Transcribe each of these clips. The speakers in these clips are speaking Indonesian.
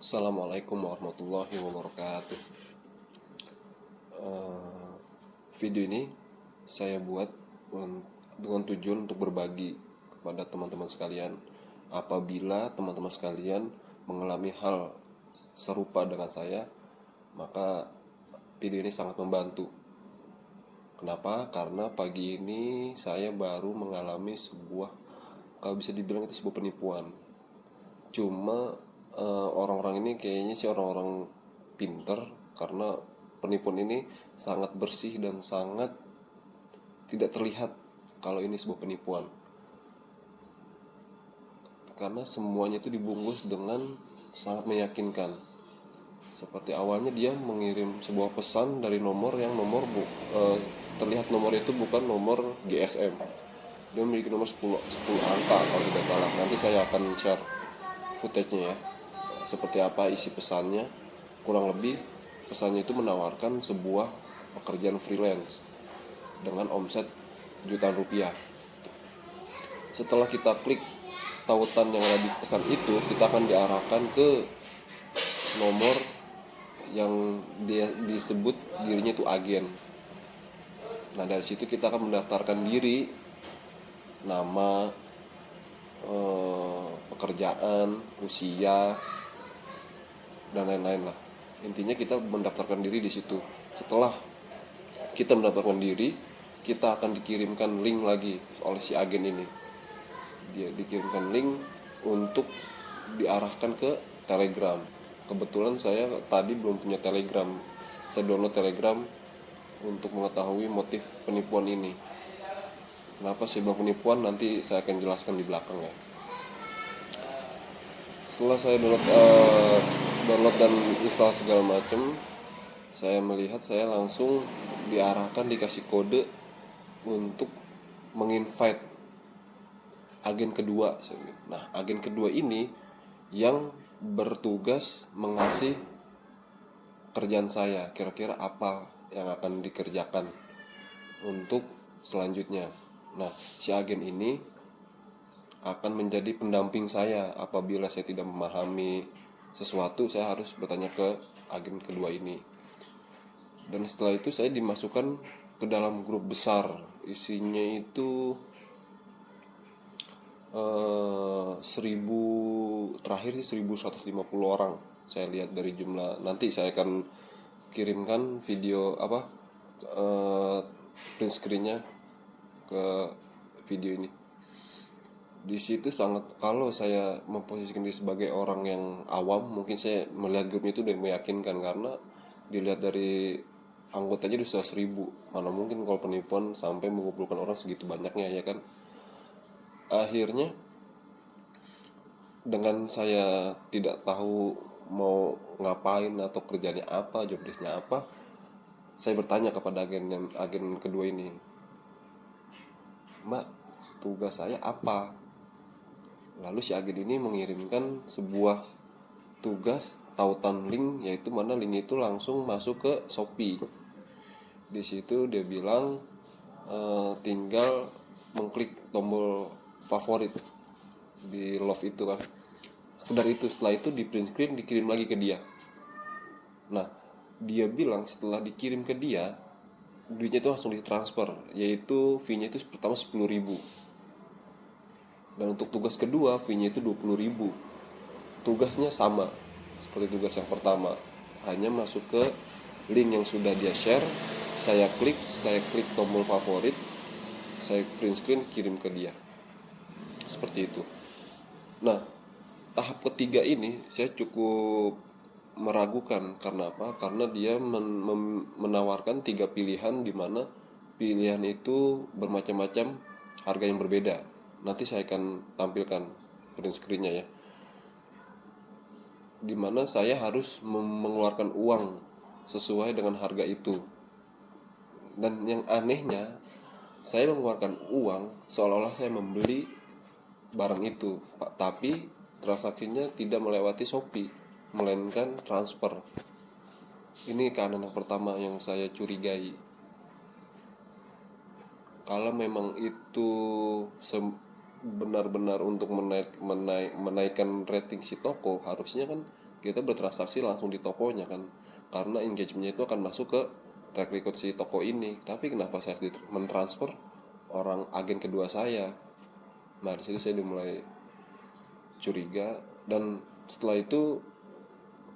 Assalamualaikum warahmatullahi wabarakatuh. Eh, Video ini saya buat dengan tujuan untuk berbagi kepada teman-teman sekalian. Apabila teman-teman sekalian mengalami hal serupa dengan saya, maka video ini sangat membantu. Kenapa? Karena pagi ini saya baru mengalami sebuah, kalau bisa dibilang itu sebuah penipuan. Cuma orang-orang ini kayaknya sih orang-orang pinter, karena penipuan ini sangat bersih dan sangat tidak terlihat kalau ini sebuah penipuan, karena semuanya itu dibungkus dengan sangat meyakinkan. Seperti awalnya dia mengirim sebuah pesan dari nomor yang terlihat nomor itu bukan nomor GSM. Dia memiliki nomor 10 angka kalau tidak salah. Nanti saya akan share footage-nya ya, seperti apa isi pesannya. Kurang lebih pesannya itu menawarkan sebuah pekerjaan freelance dengan omset jutaan rupiah. Setelah kita klik tautan yang ada di pesan itu, kita akan diarahkan ke nomor yang dia disebut dirinya itu agen. Nah, dari situ kita akan mendaftarkan diri, nama, pekerjaan, usia, dan lain-lain lah. Intinya kita mendaftarkan diri di situ. Setelah kita mendaftarkan diri, kita akan dikirimkan link lagi oleh si agen ini. Dia dikirimkan link untuk diarahkan ke Telegram. Kebetulan saya tadi belum punya Telegram. Saya download Telegram untuk mengetahui motif penipuan ini. Kenapa sih bang penipuan? Nanti saya akan jelaskan di belakang ya. Setelah saya download dan install segala macam, saya melihat saya langsung diarahkan, dikasih kode untuk menginvite agen kedua. Nah, agen kedua ini yang bertugas mengasih kerjaan saya, kira-kira apa yang akan dikerjakan untuk selanjutnya. Nah, si agen ini akan menjadi pendamping saya. Apabila saya tidak memahami sesuatu, saya harus bertanya ke agen kedua ini. Dan setelah itu saya dimasukkan ke dalam grup besar. Isinya itu 1000, terakhir sih 1150 orang. Saya lihat dari jumlah. Nanti saya akan kirimkan video print screennya ke video ini. Di situ sangat, kalau saya memposisikan diri sebagai orang yang awam, mungkin saya melihat grup itu udah meyakinkan, karena dilihat dari anggotanya udah 100.000. Mana mungkin kalau penipuan sampai mengumpulkan orang segitu banyaknya, ya kan. Akhirnya dengan saya tidak tahu mau ngapain atau kerjanya apa, jobdesknya apa, saya bertanya kepada agen kedua ini, "Mbak, tugas saya apa?" Lalu si agen ini mengirimkan sebuah tugas tautan link, yaitu mana link itu langsung masuk ke Shopee. Di situ dia bilang tinggal mengklik tombol favorit di love itu kan. Sekedar itu. Setelah itu di print screen, dikirim lagi ke dia. Nah, dia bilang setelah dikirim ke dia, duitnya itu langsung ditransfer, yaitu fee-nya itu pertama 10.000. Dan untuk tugas kedua fee-nya itu 20.000. Tugasnya sama seperti tugas yang pertama, hanya masuk ke link yang sudah dia share. Saya klik tombol favorit, saya print screen, kirim ke dia. Seperti itu. Nah, tahap ketiga ini saya cukup meragukan. Karena apa? Karena dia menawarkan 3 pilihan, di mana pilihan itu bermacam-macam, harga yang berbeda. Nanti saya akan tampilkan print screen-nya ya, dimana saya harus mengeluarkan uang sesuai dengan harga itu. Dan yang anehnya, saya mengeluarkan uang seolah-olah saya membeli barang itu, tapi transaksinya tidak melewati Shopee, melainkan transfer. Ini keanehan yang pertama yang saya curigai. Kalau memang itu benar-benar untuk menaikkan rating si toko, harusnya kan kita bertransaksi langsung di tokonya kan, karena engagementnya itu akan masuk ke track record si toko ini. Tapi kenapa saya mentransfer orang agen kedua saya? Nah di situ saya dimulai curiga, dan setelah itu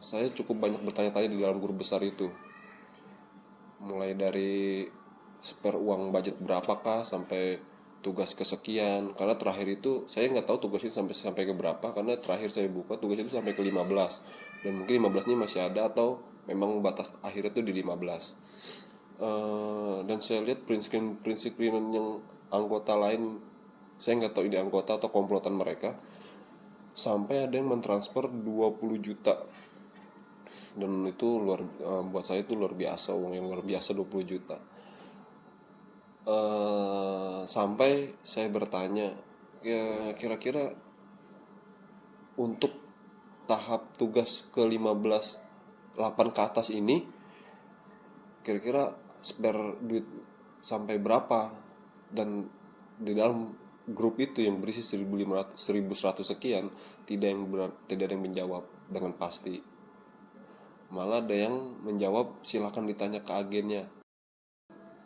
saya cukup banyak bertanya-tanya di dalam grup besar itu, mulai dari spare uang budget berapakah sampai tugas kesekian. Karena terakhir itu saya nggak tahu tugas itu sampai sampai ke berapa, karena terakhir saya buka tugas itu sampai ke 15, dan mungkin 15 ini masih ada atau memang batas akhirnya itu di 15. Dan saya lihat print screen yang anggota lain, saya nggak tahu ini anggota atau komplotan mereka, sampai ada yang mentransfer 20 juta. Dan itu buat saya itu luar biasa, uang yang luar biasa 20 juta. Sampai saya bertanya, ya kira-kira untuk tahap tugas ke 15 8 ke atas ini kira-kira spare duit sampai berapa. Dan di dalam grup itu yang berisi 1.500 1.100 sekian, tidak ada yang menjawab dengan pasti. Malah ada yang menjawab silakan ditanya ke agennya.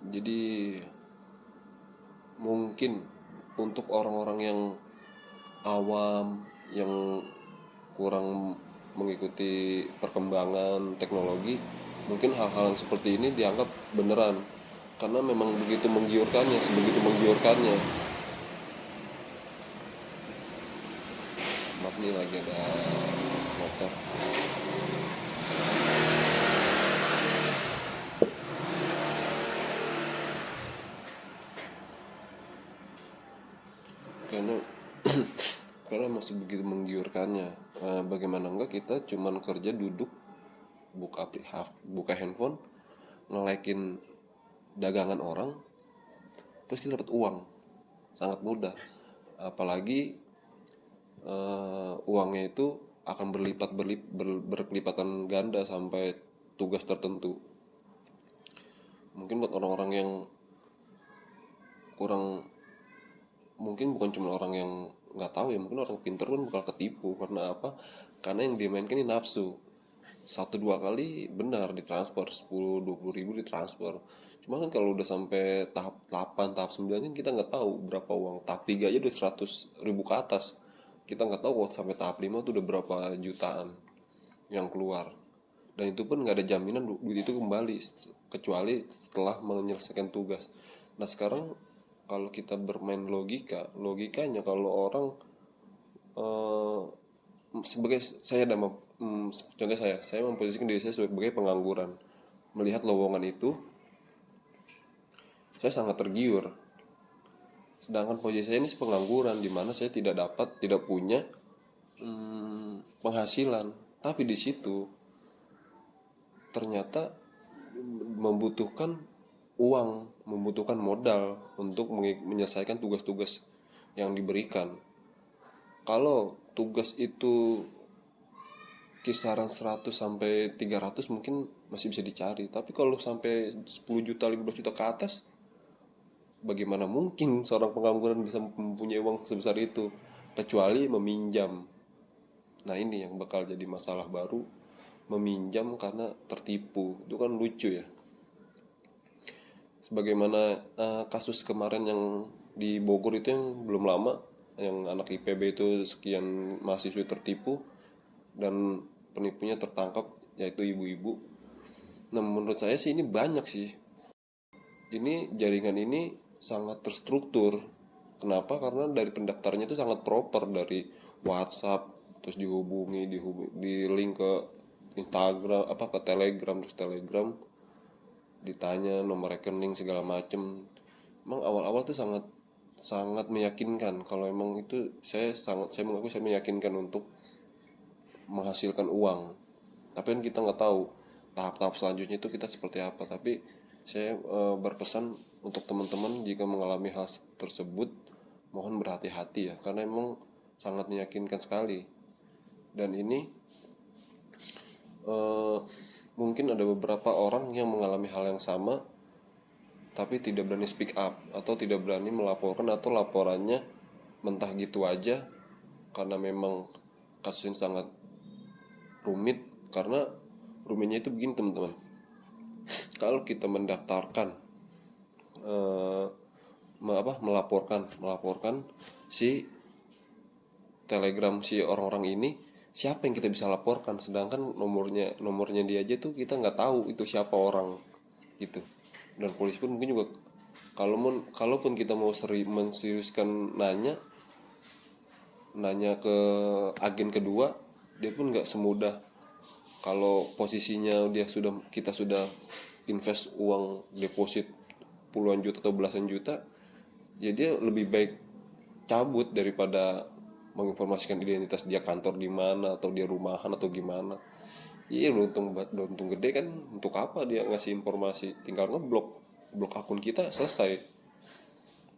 Jadi mungkin untuk orang-orang yang awam, yang kurang mengikuti perkembangan teknologi, mungkin hal-hal yang seperti ini dianggap beneran, karena memang begitu menggiurkannya, sebegitu menggiurkannya. Maaf nih, lagi ada motor. Karena karena masih begitu menggiurkannya. Bagaimana enggak kita cuman kerja duduk, buka handphone, ngelekin dagangan orang, terus kita dapat uang, sangat mudah. Apalagi uangnya itu akan berkelipatan ganda sampai tugas tertentu. Mungkin buat orang-orang yang kurang, mungkin bukan cuma orang yang nggak tahu ya, mungkin orang pintar pun bakal ketipu. Karena apa? Karena yang dimainkan ini nafsu. 1-2 kali benar ditransfer 10-20 ribu ditransfer. Cuma kan kalau udah sampai tahap 8, tahap 9 kan kita nggak tahu berapa uang. Tahap 3 aja udah 100 ribu ke atas. Kita nggak tahu kalau sampai tahap 5 tuh udah berapa jutaan yang keluar. Dan itu pun nggak ada jaminan duit itu kembali, kecuali setelah menyelesaikan tugas. Nah sekarang kalau kita bermain logikanya, kalau orang sebagai saya ada contoh, saya memposisikan diri saya sebagai pengangguran, melihat lowongan itu saya sangat tergiur. Sedangkan posisi saya ini pengangguran, di mana saya tidak punya penghasilan, tapi di situ ternyata membutuhkan uang, membutuhkan modal untuk menyelesaikan tugas-tugas yang diberikan. Kalau tugas itu kisaran 100 sampai 300 mungkin masih bisa dicari, tapi kalau sampai 10 juta, 15 juta ke atas, bagaimana mungkin seorang pengangguran bisa mempunyai uang sebesar itu, kecuali meminjam. Nah ini yang bakal jadi masalah baru, meminjam karena tertipu. Itu kan lucu ya. Sebagaimana kasus kemarin yang di Bogor itu yang belum lama, yang anak IPB itu sekian mahasiswa tertipu dan penipunya tertangkap, yaitu ibu-ibu. Nah menurut saya sih ini banyak sih. Ini jaringan ini sangat terstruktur. Kenapa? Karena dari pendaftarnya itu sangat proper, dari WhatsApp, terus di link ke Instagram, ke Telegram, terus Telegram ditanya nomor rekening segala macem. Emang awal-awal tuh sangat sangat meyakinkan. Kalau emang itu saya mengaku saya meyakinkan untuk menghasilkan uang. Tapi kan kita nggak tahu tahap-tahap selanjutnya itu kita seperti apa. Tapi saya berpesan untuk teman-teman, jika mengalami hal tersebut mohon berhati-hati ya, karena emang sangat meyakinkan sekali. Dan ini mungkin ada beberapa orang yang mengalami hal yang sama tapi tidak berani speak up atau tidak berani melaporkan, atau laporannya mentah gitu aja karena memang kasus ini sangat rumit, karena rumitnya itu begini teman-teman. Kalau kita mendaftarkan melaporkan si Telegram si orang-orang ini, siapa yang kita bisa laporkan, sedangkan nomornya dia aja tuh kita nggak tahu itu siapa orang gitu. Dan polisi pun mungkin juga, kalaupun kita mau menseriuskan nanya ke agen kedua, dia pun nggak semudah kalau posisinya kita sudah invest uang deposit puluhan juta atau belasan juta, ya dia lebih baik cabut daripada menginformasikan identitas dia kantor di mana atau dia rumahan atau gimana. Iya, untung gede kan, untuk apa dia ngasih informasi, tinggal blok akun kita selesai,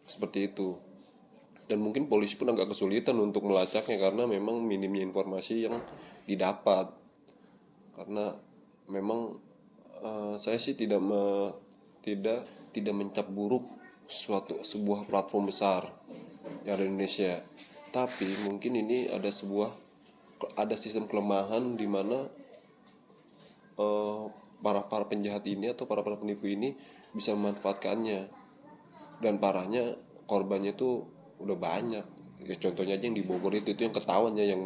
seperti itu. Dan mungkin polisi pun agak kesulitan untuk melacaknya karena memang minimnya informasi yang didapat. Karena memang saya sih tidak mencap buruk sebuah platform besar yang ada di Indonesia, tapi mungkin ini ada sistem kelemahan di mana para penjahat ini atau para penipu ini bisa memanfaatkannya. Dan parahnya, korbannya itu udah banyak ya. Contohnya aja yang di Bogor itu yang ketahuan ya, yang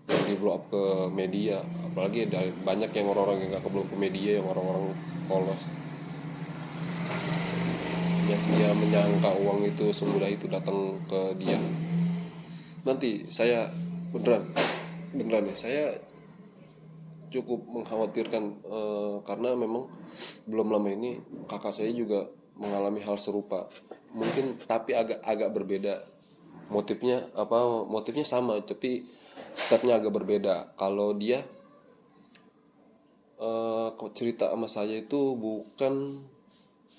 di blow up ke media. Apalagi ada banyak yang orang-orang yang gak ke media, yang orang-orang polos, yang dia menyangka uang itu semudah itu datang ke dia. Nanti saya beneran ya, saya cukup mengkhawatirkan, karena memang belum lama ini kakak saya juga mengalami hal serupa, mungkin tapi agak berbeda motifnya sama tapi stepnya agak berbeda. Kalau dia cerita sama saya itu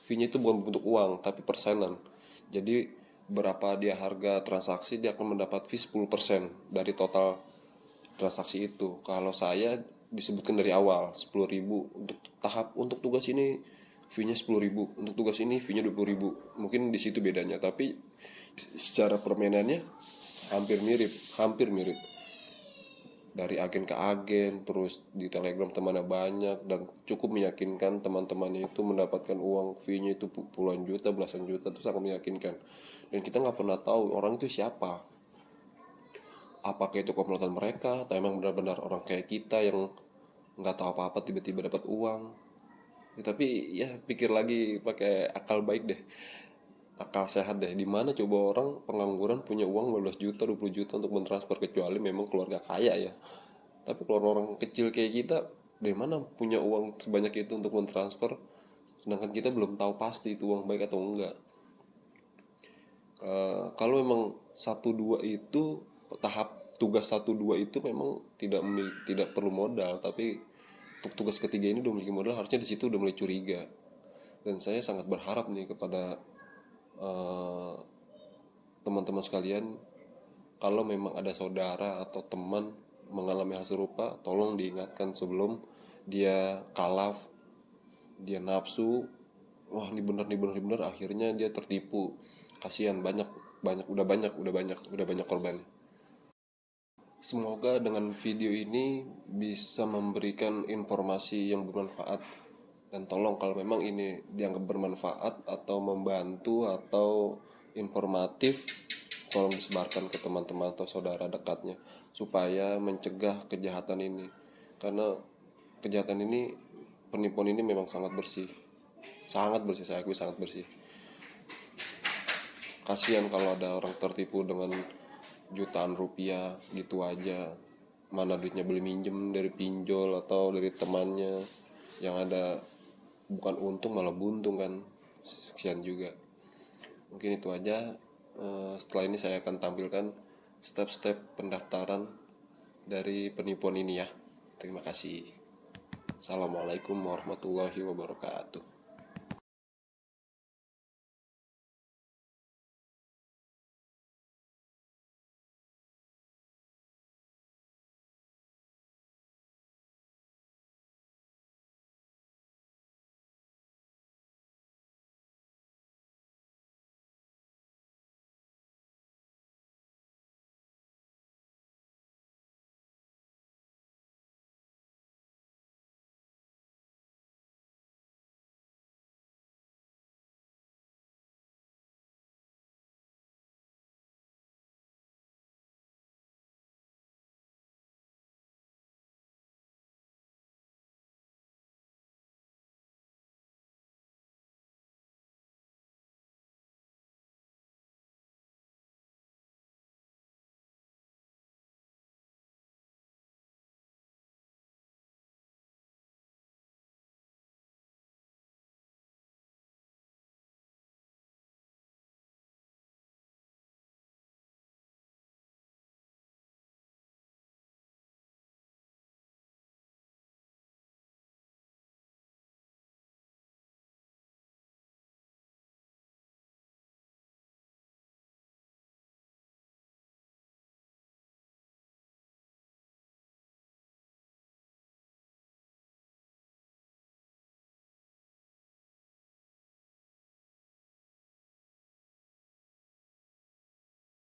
fee-nya itu bukan bentuk uang tapi persenan. Jadi berapa dia harga transaksi, dia akan mendapat fee 10% dari total transaksi itu. Kalau saya disebutkan dari awal 10.000 untuk tugas ini, fee-nya 10.000, untuk tugas ini fee-nya 20.000. Mungkin di situ bedanya, tapi secara permainannya hampir mirip dari agen ke agen. Terus di Telegram temannya banyak dan cukup meyakinkan, teman-temannya itu mendapatkan uang fee-nya itu puluhan juta, belasan juta, itu sangat meyakinkan. Dan kita nggak pernah tahu orang itu siapa, apakah itu komplotan mereka atau emang benar-benar orang kayak kita yang nggak tahu apa-apa tiba-tiba dapat uang ya. Tapi ya pikir lagi pakai akal baik deh, akal sehat deh, di mana coba orang pengangguran punya uang 15 juta 20 juta untuk mentransfer, kecuali memang keluarga kaya ya. Tapi kalau orang kecil kayak kita, dari mana punya uang sebanyak itu untuk mentransfer, sedangkan kita belum tahu pasti itu uang baik atau enggak. Kalau memang tahap tugas 1 2 itu memang tidak perlu modal, tapi untuk tugas ketiga ini udah memiliki modal, harusnya di situ udah mulai curiga. Dan saya sangat berharap nih kepada teman-teman sekalian, kalau memang ada saudara atau teman mengalami hal serupa, tolong diingatkan sebelum dia kalaf, dia nafsu, wah ini bener, akhirnya dia tertipu. Kasihan, udah banyak korban. Semoga dengan video ini bisa memberikan informasi yang bermanfaat. Dan tolong kalau memang ini dianggap bermanfaat atau membantu atau informatif, tolong disebarkan ke teman-teman atau saudara dekatnya supaya mencegah kejahatan ini. Karena kejahatan ini, penipuan ini memang sangat bersih, saya akui sangat bersih. Kasihan kalau ada orang tertipu dengan jutaan rupiah gitu aja, mana duitnya beli minjem dari pinjol atau dari temannya, yang ada bukan untung malah buntung kan. Kasihan juga. Mungkin itu aja. Setelah ini saya akan tampilkan step-step pendaftaran dari penipuan ini ya. Terima kasih. Assalamualaikum warahmatullahi wabarakatuh.